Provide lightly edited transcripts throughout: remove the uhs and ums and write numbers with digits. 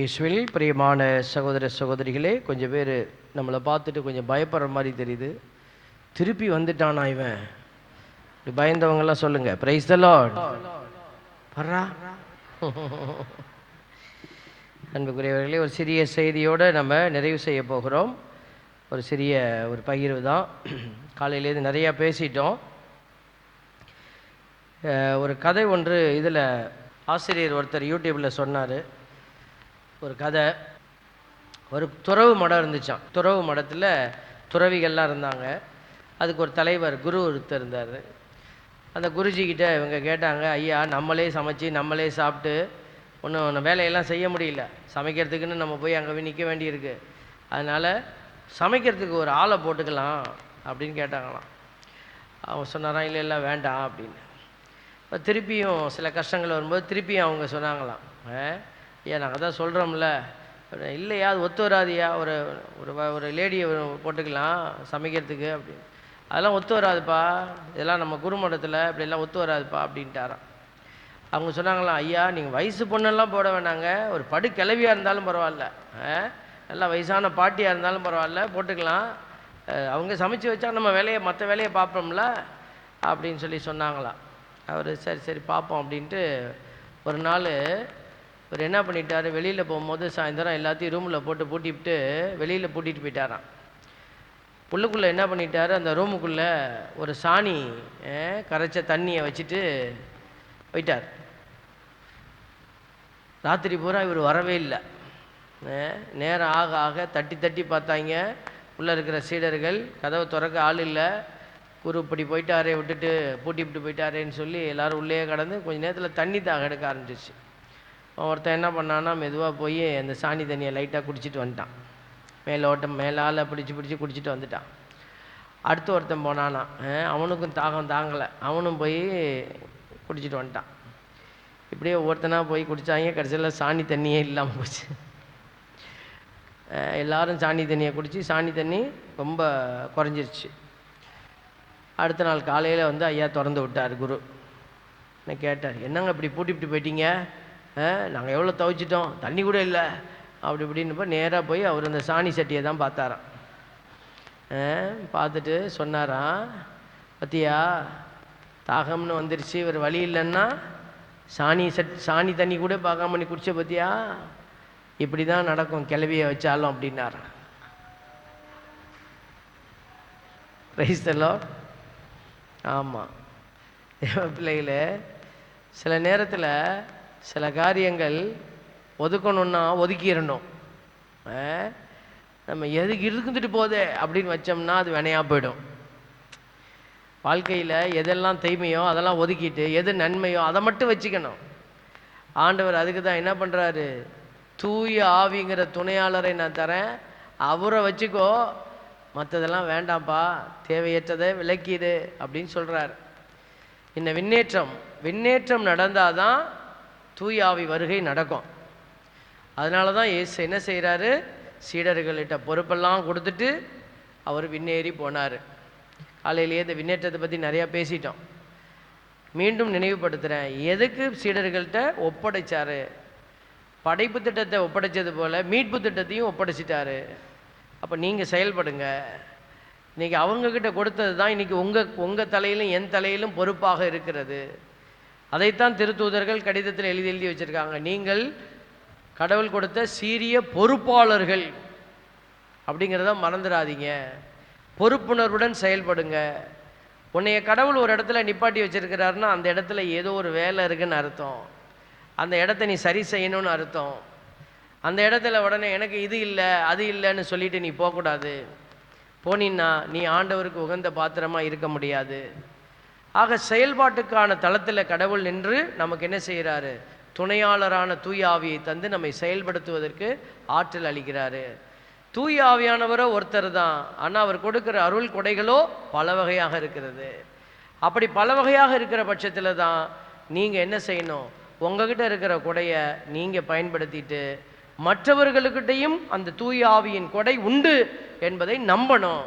இயேசுவில் பிரியமான சகோதர சகோதரிகளே, கொஞ்சம் பேர் நம்மளை பார்த்துட்டு கொஞ்சம் பயப்படுற மாதிரி தெரியுது. திருப்பி வந்துட்டானா இவன், இப்படி பயந்தவங்கெல்லாம் சொல்லுங்கள் பிரைஸ் தி லார்ட். வர்றா அன்புக்குரியவர்களே, ஒரு சிறிய செய்தியோடு நம்ம நிறைவு செய்ய போகிறோம். ஒரு சிறிய பகிர்வு தான். காலையிலேருந்து நிறையா பேசிட்டோம். ஒரு கதை ஒன்று இதில் ஆசிரியர் ஒருத்தர் யூடியூப்பில் சொன்னார். ஒரு கதை, ஒரு துறவு மடம் இருந்துச்சான். துறவு மடத்தில் துறவிகள்லாம் இருந்தாங்க. அதுக்கு ஒரு தலைவர் குரு ஒருத்தர் இருந்தார். அந்த குருஜிக்கிட்ட இவங்க கேட்டாங்க, ஐயா நம்மளே சமைச்சு நம்மளே சாப்பிட்டு ஒன்றும் வேலையெல்லாம் செய்ய முடியல, சமைக்கிறதுக்குன்னு நம்ம போய் அங்கே போய் நிற்க வேண்டியிருக்கு, அதனால் சமைக்கிறதுக்கு ஒரு ஆளை போட்டுக்கலாம் அப்படின்னு கேட்டாங்களாம். அவங்க சொன்னாராம், இல்லை இல்லை வேண்டாம் அப்படின்னு. இப்போ திருப்பியும் சில கஷ்டங்கள் வரும்போது திருப்பியும் அவங்க சொன்னாங்களாம், ஏன் நாங்கள் தான் சொல்கிறோம்ல, இல்லையா அது ஒத்து வராதியா, ஒரு ஒரு லேடியை போட்டுக்கலாம் சமைக்கிறதுக்கு அப்படின்னு. அதெல்லாம் ஒத்து வராதுப்பா, இதெல்லாம் நம்ம குருமடத்தில் இப்படியெல்லாம் ஒத்து வராதுப்பா அப்படின்ட்டாராம். அவங்க சொன்னாங்களாம், ஐயா நீங்கள் வயசு பொண்ணெல்லாம் போட வேண்டாங்க, ஒரு படு கிளவியாக இருந்தாலும் பரவாயில்ல, நல்லா வயசான பாட்டியாக இருந்தாலும் பரவாயில்ல போட்டுக்கலாம், அவங்க சமைச்சு வச்சா நம்ம வேலையை மற்ற வேலையை பார்ப்போம்ல அப்படின்னு சொல்லி சொன்னாங்களாம். அவர் சரி சரி பார்ப்போம் அப்படின்ட்டு ஒரு நாள் இவர் என்ன பண்ணிட்டார், வெளியில் போகும்போது சாயந்தரம் எல்லாத்தையும் ரூமில் போட்டு பூட்டிவிட்டு வெளியில் பூட்டிகிட்டு போயிட்டாராம். உள்ளுக்குள்ளே என்ன பண்ணிட்டார், அந்த ரூமுக்குள்ளே ஒரு சாணி கரைச்ச தண்ணியை வச்சுட்டு போயிட்டார். ராத்திரி பூரா இவர் வரவே இல்லை. நேரம் ஆக ஆக தட்டி தட்டி பார்த்தாங்க. உள்ளே இருக்கிற சீடர்கள் கதவை திறக்க ஆள் இல்லை, குரு இப்படி போயிட்டாரே விட்டுட்டு பூட்டிவிட்டு போயிட்டாரேன்னு சொல்லி எல்லோரும் உள்ளே கடந்து கொஞ்சம் நேரத்தில் தண்ணி தாக எடுக்க ஆரம்பிச்சிச்சு. ஒருத்தன் என்ன பண்ணான்னா மெதுவாக போய் அந்த சாணி தண்ணியை லைட்டாக குடிச்சிட்டு வந்துட்டான். மேலால் பிடிச்சி குடிச்சிட்டு வந்துட்டான். அடுத்து ஒருத்தன் போனானா, அவனுக்கும் தாகம் தாங்கலை, அவனும் போய் குடிச்சிட்டு வந்துட்டான். இப்படியே ஒவ்வொருத்தனாக போய் குடித்தாங்க. கடைசியில் சாணி தண்ணியே இல்லாமல் போச்சு. எல்லோரும் சாணி தண்ணியை குடித்து சாணி தண்ணி ரொம்ப குறைஞ்சிருச்சு. அடுத்த நாள் காலையில் வந்து ஐயா திறந்து விட்டார் குரு. என்ன கேட்டார், என்னங்க இப்படி பூட்டிவிட்டு போயிட்டீங்க, நாங்கள் எவ்வளோ துவைச்சிட்டோம், தண்ணி கூட இல்லை அப்படி இப்படின்னு நேராக போய் அவர் அந்த சாணி சட்டியை தான் பார்த்தாராம். பார்த்துட்டு சொன்னாராம், பத்தியா தாகம்னு வந்துருச்சு, இவர் வழி இல்லைன்னா சாணி தண்ணி கூட பார்க்காம நீ குடிச்ச பத்தியா, இப்படி தான் நடக்கும் கிளவியை வச்சாலும் அப்படின்னாராம். Praise the Lord. ஆமாம் பிள்ளைகளே, சில நேரத்தில் சில காரியங்கள் ஒதுக்கணுன்னா ஒதுக்கிடணும். நம்ம எதுக்கு இருந்துட்டு போதே அப்படின்னு வச்சோம்னா அது வினையாக போயிடும். வாழ்க்கையில் எதெல்லாம் தீமையோ அதெல்லாம் ஒதுக்கிட்டு எது நன்மையோ அதை மட்டும் வச்சுக்கணும். ஆண்டவர் அதுக்கு தான் என்ன பண்ணுறாரு, தூய ஆவிங்கிற துணையாளரை நான் தரேன், அவரை வச்சுக்கோ, மற்றதெல்லாம் வேண்டாம்ப்பா, தேவையற்றதை விலக்கிடு அப்படின்னு சொல்கிறார். இந்த விண்ணேற்றம் நடந்தால் தான் தூய ஆவி வருகை நடக்கும். அதனால தான் இயேசு என்ன செய்கிறாரு, சீடர்கள்கிட்ட பொறுப்பெல்லாம் கொடுத்துட்டு அவர் விண்ணேறி போனார். காலையிலேயே இந்த விண்ணேற்றத்தை பற்றி நிறையா பேசிட்டோம். மீண்டும் நினைவுபடுத்துகிறேன், எதுக்கு சீடர்கள்ட்ட ஒப்படைச்சார், படைப்பு திட்டத்தை ஒப்படைச்சது போல் மீட்பு திட்டத்தையும் ஒப்படைச்சிட்டாரு. அப்போ நீங்கள் செயல்படுங்க. இன்றைக்கி அவங்கக்கிட்ட கொடுத்தது தான் இன்றைக்கி உங்கள் தலையிலும் என் தலையிலும் பொறுப்பாக இருக்கிறது. அதைத்தான் திருத்தூதர்கள் கடிதத்தில் எழுதி வச்சுருக்காங்க, நீங்கள் கடவுள் கொடுத்த சீரிய பொறுப்பாளர்கள் அப்படிங்கிறத மறந்துடாதீங்க, பொறுப்புணர்வுடன் செயல்படுங்க. உன்னைய கடவுள் ஒரு இடத்துல நிப்பாட்டி வச்சுருக்கிறாருன்னா அந்த இடத்துல ஏதோ ஒரு வேலை இருக்குன்னு அர்த்தம், அந்த இடத்த நீ சரி செய்யணும்னு அர்த்தம். அந்த இடத்துல உடனே எனக்கு இது இல்லை அது இல்லைன்னு சொல்லிட்டு நீ போகக்கூடாது. போனீன்னா நீ ஆண்டவருக்கு உகந்த பாத்திரமாக இருக்க முடியாது. ஆக செயல்பாட்டுக்கான தளத்தில் கடவுள் நின்று நமக்கு என்ன செய்கிறாரு, துணையாளரான தூய ஆவியை தந்து நம்மை செயல்படுத்துவதற்கு ஆற்றல் அளிக்கிறாரு. தூய ஆவியானவரோ ஒருத்தர் தான், ஆனால் அவர் கொடுக்குற அருள் கொடைகளோ பல வகையாக இருக்கிறது. அப்படி பல வகையாக இருக்கிற பட்சத்தில் தான் நீங்கள் என்ன செய்யணும், உங்ககிட்ட இருக்கிற கொடையை நீங்கள் பயன்படுத்திட்டு மற்றவர்களுக்கிட்டையும் அந்த தூய ஆவியின் கொடை உண்டு என்பதை நம்பணும்.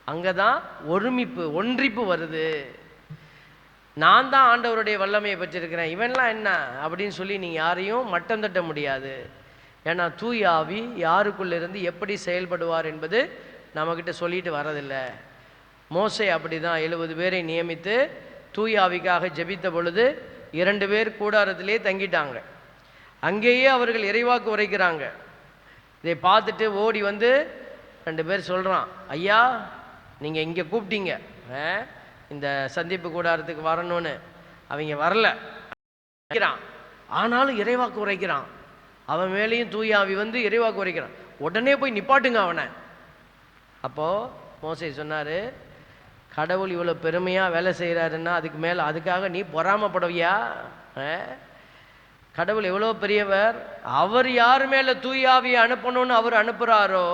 அங்கே தான் ஒன்றிப்பு வருது. நான் தான் ஆண்டவருடைய வல்லமையை பெற்றிருக்கிறேன், இவன்லாம் என்ன அப்படின்னு சொல்லி நீங்கள் யாரையும் மட்டம் தட்ட முடியாது. ஏன்னா தூய ஆவி யாருக்குள்ளிருந்து எப்படி செயல்படுவார் என்பது நம்மக்கிட்ட சொல்லிட்டு வரதில்லை. மோசே அப்படி தான் 70 பேரை நியமித்து தூய ஆவிக்காக ஜெபித்த பொழுது 2 பேர் கூடாரத்திலே தங்கிட்டாங்க. அங்கேயே அவர்கள் இறைவாக்கு உரைக்கிறாங்க. இதை பார்த்துட்டு ஓடி வந்து 2 பேர் சொல்கிறான், ஐயா நீங்கள் இங்கே கூப்பிட்டீங்க இந்த சந்திப்பு கூடாரத்துக்கு வரணும்னு, அவங்க வரல, ஆனாலும் இறைவாக்கு உரைக்கிறான். அவன் மேலேயும் தூய ஆவி வந்து இறைவாக்கு உரைக்கிறான். உடனே போய் நிப்பாட்டுங்க அவனை. அப்போது மோசே சொன்னார், கடவுள் இவ்வளோ பெருமையாக வேலை செய்கிறாருன்னா அதுக்கு மேலே அதுக்காக நீ பொறாமப்படவியா? கடவுள் எவ்வளோ பெரியவர், அவர் யார் மேலே தூய ஆவியை அனுப்பணும்னு அவர் அனுப்புகிறாரோ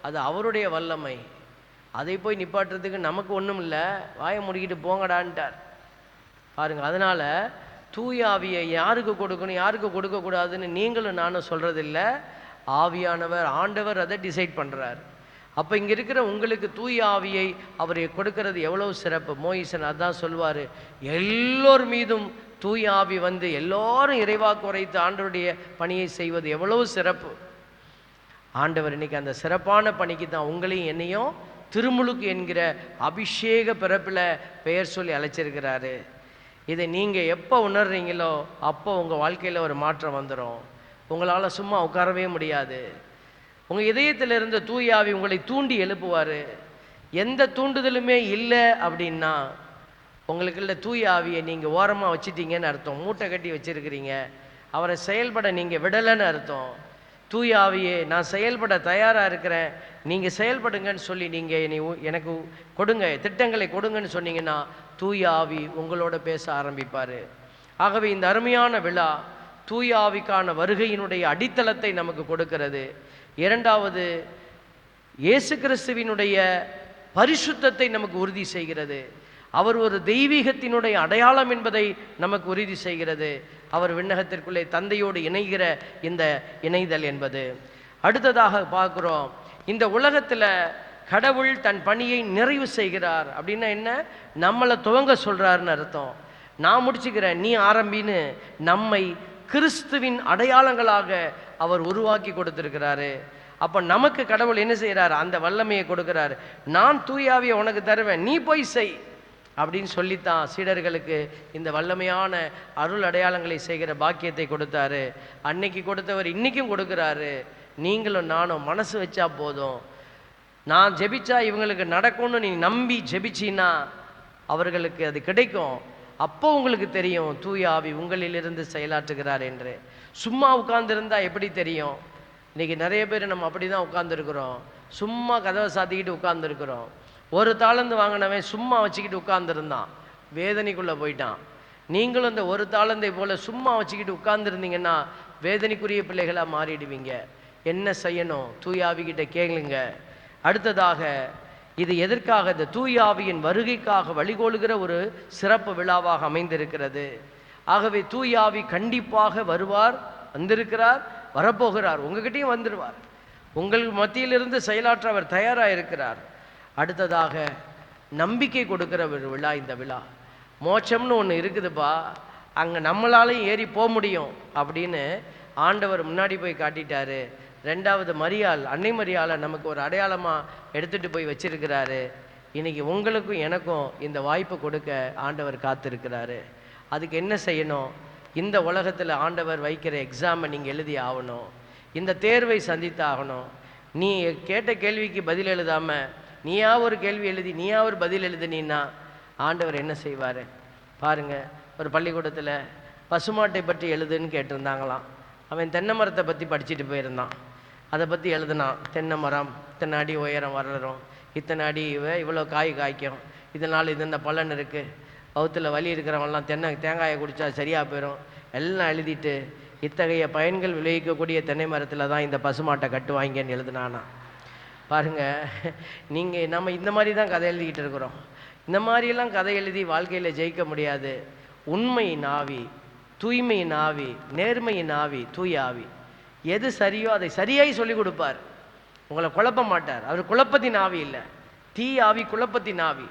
அது அவருடைய வல்லமை. அதை போய் நிப்பாட்டுறதுக்கு நமக்கு ஒன்றும் இல்லை, வாயை முடிக்கிட்டு போங்கடான்ட்டார் பாருங்கள். அதனால் தூய ஆவியை யாருக்கு கொடுக்கணும் யாருக்கு கொடுக்கக்கூடாதுன்னு நீங்களும் நானும் சொல்கிறதில்ல, ஆவியானவர் ஆண்டவர் அதை டிசைட் பண்ணுறார். அப்போ இங்கே இருக்கிற உங்களுக்கு தூய ஆவியை அவரை கொடுக்கறது எவ்வளோ சிறப்பு. மோயிசன் அதான் சொல்வார், எல்லோர் மீதும் தூய ஆவி வந்து எல்லோரும் இறைவாக்கு உரைத்து ஆண்டவருடைய பணியை செய்வது எவ்வளவு சிறப்பு. ஆண்டவர் இன்னைக்கு அந்த சிறப்பான பணிக்கு தான் உங்களையும் என்னையும் திருமுழுக்கு என்கிற அபிஷேக பிறப்பில் பெயர் சொல்லி அழைச்சிருக்கிறாரு. இதை நீங்கள் எப்போ உணர்றீங்களோ அப்போ உங்கள் வாழ்க்கையில் ஒரு மாற்றம் வந்துடும். உங்களால் சும்மா உட்காரவே முடியாது. உங்கள் இதயத்தில் இருந்த தூய ஆவி உங்களை தூண்டி எழுப்புவார். எந்த தூண்டுதலுமே இல்லை அப்படின்னா உங்களுக்குள்ள தூய ஆவியை நீங்கள் ஓரமாக வச்சுட்டீங்கன்னு அர்த்தம், மூட்டை கட்டி வச்சுருக்கிறீங்க, அவரை செயல்பட நீங்கள் விடலைன்னு அர்த்தம். தூய ஆவியே நான் செயல்பட தயாராக இருக்கிறேன், நீங்கள் செயல்படுங்கன்னு சொல்லி நீங்கள் எனக்கு கொடுங்க, திட்டங்களை கொடுங்கன்னு சொன்னீங்கன்னா தூய ஆவி உங்களோட பேச ஆரம்பிப்பார். ஆகவே இந்த அருமையான விழா தூய ஆவிக்கான வருகையினுடைய அடித்தளத்தை நமக்கு கொடுக்கிறது. இரண்டாவது, இயேசு கிறிஸ்துவினுடைய பரிசுத்தத்தை நமக்கு உறுதி செய்கிறது. அவர் ஒரு தெய்வீகத்தினுடைய அடையாளம் என்பதை நமக்கு உறுதி செய்கிறது. அவர் விண்ணகத்திற்குள்ளே தந்தையோடு இணைகிற இந்த இணைதல் என்பது. அடுத்ததாக பார்க்குறோம், இந்த உலகத்தில் கடவுள் தன் பணியை நிறைவு செய்கிறார் அப்படின்னா என்ன, நம்மளை துவங்க சொல்கிறாருன்னு அர்த்தம். நான் முடிச்சுக்கிறேன் நீ ஆரம்பின்னு நம்மை கிறிஸ்துவின் அடையாளங்களாக அவர் உருவாக்கி கொடுத்துருக்கிறாரு. அப்போ நமக்கு கடவுள் என்ன செய்கிறார், அந்த வல்லமையை கொடுக்குறாரு. நான் தூய ஆவியை உனக்கு தருவேன், நீ போய் செய் அப்படின்னு சொல்லித்தான் சீடர்களுக்கு இந்த வல்லமையான அருள் அடையாளங்களை செய்கிற பாக்கியத்தை கொடுத்தாரு. அன்னைக்கு கொடுத்தவர் இன்னைக்கும் கொடுக்குறாரு. நீங்களும் நானும் மனசு வச்சா போதும். நான் ஜெபிச்சா இவங்களுக்கு நடக்கும்னு நீ நம்பி ஜெபிச்சின்னா அவர்களுக்கு அது கிடைக்கும். அப்போ உங்களுக்கு தெரியும் தூய ஆவி உங்களிலிருந்து செயலாற்றுகிறார் என்று. சும்மா உட்கார்ந்துருந்தா எப்படி தெரியும்? இன்றைக்கி நிறைய பேர் நம்ம அப்படி தான் உட்கார்ந்துருக்குறோம், சும்மா கதவை சாத்திக்கிட்டு உட்கார்ந்துருக்குறோம். ஒரு தாளந்து வாங்கினவன் சும்மா வச்சுக்கிட்டு உட்கார்ந்துருந்தான், வேதனைக்குள்ளே போயிட்டான். நீங்களும் இந்த ஒரு தாளந்தை போல் சும்மா வச்சுக்கிட்டு உட்கார்ந்துருந்தீங்கன்னா வேதனைக்குரிய பிள்ளைகளாக மாறிடுவீங்க. என்ன செய்யணும், தூய ஆவிகிட்ட கேளுங்க. அடுத்ததாக, இது எதற்காக, இந்த தூய ஆவியின் வருகைக்காக வழிகோலுகிற ஒரு சிறப்பு விழாவாக அமைந்திருக்கிறது. ஆகவே தூய ஆவி கண்டிப்பாக வருவார், வந்திருக்கிறார், வரப்போகிறார், உங்ககிட்டையும் வந்துடுவார். உங்கள் மத்தியிலிருந்து செயலாற்ற அவர் தயாராக இருக்கிறார். அடுத்ததாக, நம்பிக்கை கொடுக்கிற ஒரு விழா இந்த விழா. மோட்சம்னு ஒன்று இருக்குதுப்பா, அங்கே நம்மளாலையும் ஏறி போக முடியும் அப்படின்னு ஆண்டவர் முன்னாடி போய் காட்டிட்டாரு. ரெண்டாவது, மரியாள், அன்னை மரியாளை நமக்கு ஒரு அடையாளமாக எடுத்துகிட்டு போய் வச்சிருக்கிறாரு. இன்றைக்கி உங்களுக்கும் எனக்கும் இந்த வாய்ப்பு கொடுக்க ஆண்டவர் காத்திருக்கிறாரு. அதுக்கு என்ன செய்யணும், இந்த உலகத்தில் ஆண்டவர் வைக்கிற எக்ஸாமை நீங்கள் எழுதி ஆகணும், இந்த தேர்வை சந்தித்தாகணும். நீ கேட்ட கேள்விக்கு பதில் எழுதாமல் நீயா ஒரு கேள்வி எழுதி நீயா ஒரு பதில் எழுதினா ஆண்டவர் என்ன செய்வார் பாருங்கள். ஒரு பள்ளிக்கூடத்தில் பசுமாட்டை பற்றி எழுதுன்னு கேட்டிருந்தாங்களாம். அவன் தென்னை மரத்தை பற்றி படிச்சுட்டு போயிருந்தான். அதை பற்றி எழுதுனான். தென்னை மரம் இத்தனை அடி உயரம் வளரும், இத்தனை அடி இவ்வளோ காய் காய்க்கும், இதனால் இது இந்த பலன் இருக்குது, வவுத்தில் வலி இருக்கிறவங்களாம் தேங்காயை குடித்தா சரியாக போயிடும் எல்லாம் எழுதிட்டு இத்தகைய பயன்கள் விளைவிக்கக்கூடிய தென்னை மரத்தில் தான் இந்த பசுமாட்டை கட்டுவாங்கன்னு எழுதுனானா. பாருங்கள், நீங்கள் நம்ம இந்த மாதிரி தான் கதை எழுதிக்கிட்டு இருக்கிறோம். இந்த மாதிரியெல்லாம் கதை எழுதி வாழ்க்கையில் ஜெயிக்க முடியாது. உண்மையின் ஆவி, தூய்மையின் ஆவி, நேர்மையின் ஆவி, தூய ஆவி, எது சரியோ அதை சரியாய் சொல்லி கொடுப்பார். உங்களை குழப்ப மாட்டார். அவர் குழப்பத்தின் ஆவி இல்லை, தீய ஆவி குழப்பத்தின் ஆவி.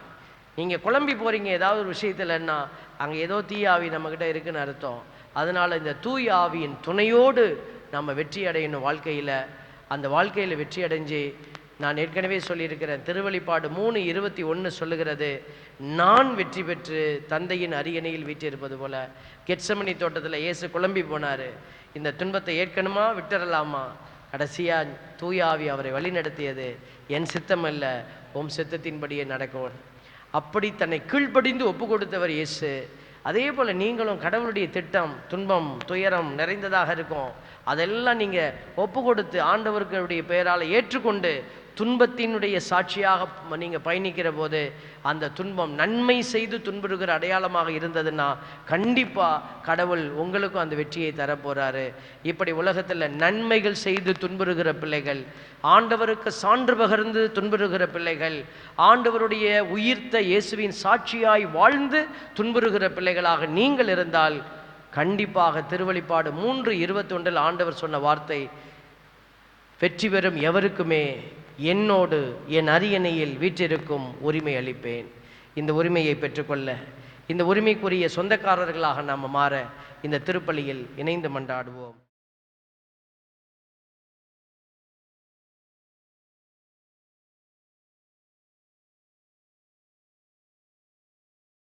நீங்கள் குழம்பி போகிறீங்க ஏதாவது ஒரு விஷயத்துலன்னா அங்கே ஏதோ தீய ஆவி நம்மக்கிட்ட இருக்குன்னு அர்த்தம். அதனால் இந்த தூய ஆவியின் துணையோடு நம்ம வெற்றி அடையணும் வாழ்க்கையில். அந்த வாழ்க்கையில் வெற்றி அடைஞ்சு, நான் ஏற்கனவே சொல்லியிருக்கிறேன், திருவெளிப்பாடு 3:21 சொல்லுகிறது, நான் வெற்றி பெற்று தந்தையின் அரியணையில் வீற்றிருப்பது போல. கெத்செமனி தோட்டத்தில் இயேசு குழம்பி போனார். இந்த துன்பத்தை ஏற்கனமா விட்டுறலாமா? கடைசியாக தூய ஆவி அவரை வழிநடத்தியது, என் சித்தம் அல்ல உம் சித்தத்தின்படியே நடக்கும். அப்படி தன்னை கீழ்ப்படிந்து ஒப்பு கொடுத்தவர் இயேசு. அதே போல் நீங்களும் கடவுளுடைய திட்டம், துன்பம், துயரம் நிறைந்ததாக இருக்கும். அதெல்லாம் நீங்கள் ஒப்பு கொடுத்து ஆண்டவர்களுடைய பெயரால் ஏற்றுக்கொண்டு துன்பத்தினுடைய சாட்சியாக நீங்கள் பயணிக்கிற போது, அந்த துன்பம் நன்மை செய்து துன்புறுகிற அடையாளமாக இருந்ததுன்னா கண்டிப்பாக கடவுள் உங்களுக்கும் அந்த வெற்றியை தரப்போகிறாரு. இப்படி உலகத்தில் நன்மைகள் செய்து துன்புறுகிற பிள்ளைகள், ஆண்டவருக்கு சான்று பகர்ந்து துன்புறுகிற பிள்ளைகள், ஆண்டவருடைய உயிர்த்த இயேசுவின் சாட்சியாய் வாழ்ந்து துன்புறுகிற பிள்ளைகளாக நீங்கள் இருந்தால், கண்டிப்பாக திருவெளிப்பாடு 3:21 ஆண்டவர் சொன்ன வார்த்தை, வெற்றி பெறும் எவருக்குமே என்னோடு என் அரியணையில் வீற்றிருக்கும் உரிமை அளிப்பேன். இந்த உரிமையை பெற்றுக்கொள்ள, இந்த உரிமைக்குரிய சொந்தக்காரர்களாக நாம் மாற இந்த திருப்பலியில் இணைந்து மன்றாடுவோம்.